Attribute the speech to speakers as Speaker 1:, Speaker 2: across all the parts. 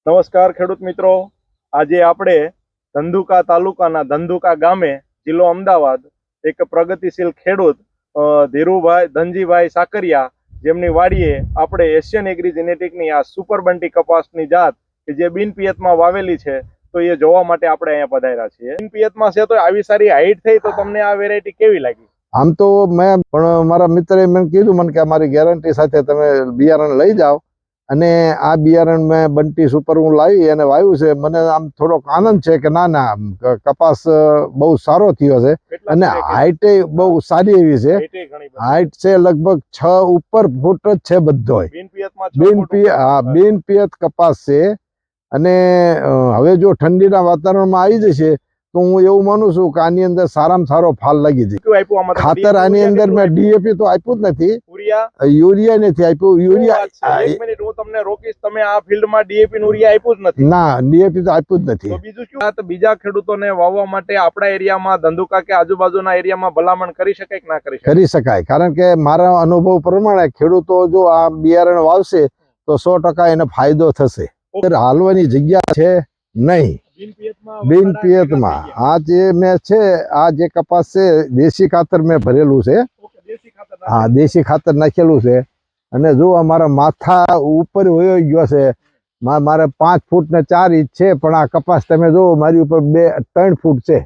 Speaker 1: નમસ્કાર ખેડૂત મિત્રો, આજે આપણે ધંધુકા તાલુકાના ધંધુકા ગામે જિલ્લો અમદાવાદ એક પ્રગતિશીલ ખેડૂત ધીરુભાઈ ધનજીભાઈ સાકરિયા જેમની વાડીએ આપણે એશિયન એગ્રી જેનેટિકની આ સુપર બંટી કપાસની જાત કે જે બિનપિયતમાં વાવેલી છે તો એ જોવા માટે આપણે અહીંયા પધાર્યા છીએ. બિનપિયતમાં છે તો આવી સારી હાઈટ થઈ તો તમને આ વેરાયટી કેવી લાગી?
Speaker 2: આમ તો મેં પણ મારા મિત્રે મને કીધું મને કે અમારી ગેરંટી સાથે તમે બિયારણ લઈ જાઓ, અને આ બિયારણ મેં બંટી સુપર હું લાવી અને વાવ્યું છે. મને આમ થોડોક આનંદ છે કે ના કપાસ બહુ સારો થયો છે અને હાઈટે બહુ સારી એવી છે. હાઈટ છે લગભગ 6 ઉપર ફૂટ જ છે બધો. બિનપિયત કપાસ છે અને હવે જો ઠંડીના વાતાવરણમાં આવી જશે તો હું એવું માનું છું કે આની અંદર સારામાં સારો ફાલ લાગી જાય. ખાતર આની અંદર મેં ડીએપી તો આપ્યું જ નથી, યુરિયા નથી આપ્યું. યુરિયા
Speaker 1: એક મિનિટ હું તમને રોકીશ, તમે આ ફિલ્ડમાં ડીએપી યુરિયા આપ્યું જ નથી?
Speaker 2: ના, ડીએપી તો આપ્યું જ નથી.
Speaker 1: તો બીજું શું તો બીજા ખેડૂતોને વાવવા માટે આપણા એરિયામાં ધંધુકા કે આજુબાજુના એરિયામાં ભલામણ કરી શકાય કે ના કરી શકાય?
Speaker 2: કરી શકાય, કારણ કે મારા અનુભવ પ્રમાણે ખેડૂતો જો આ બિયારણ વાવશે તો 100% એને ફાયદો થશે. હાલવાની જગ્યા છે નહીં બિનપિયતમાં. આ જે મેં છે આ જે કપાસ છે દેશી ખાતર મેં ભરેલું છે. હા, દેશી ખાતર નાખેલું છે. અને જો અમારા માથા ઉપર વયો ગયો છે. મારે 5 ફૂટ ને 4 ઇંચ છે, પણ આ કપાસ તમે જો મારી ઉપર 3 ફૂટ છે,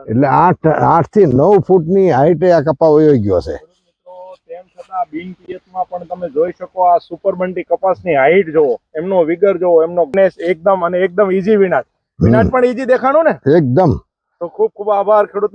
Speaker 2: એટલે 8 થી 9 ફૂટની હાઈટે આ કપા વયો ગયો છે.
Speaker 1: તેમ છતાં બિનપિયતમાં પણ તમે જોઈ શકો આ સુપર બંટી કપાસની હાઈટ જોવો, એમનો વિગર જોવો, એમનો એકદમ ઈઝી વિનાટ પણ ઈઝી દેખાણો ને એકદમ. તો ખૂબ ખૂબ આભાર ખેડૂત.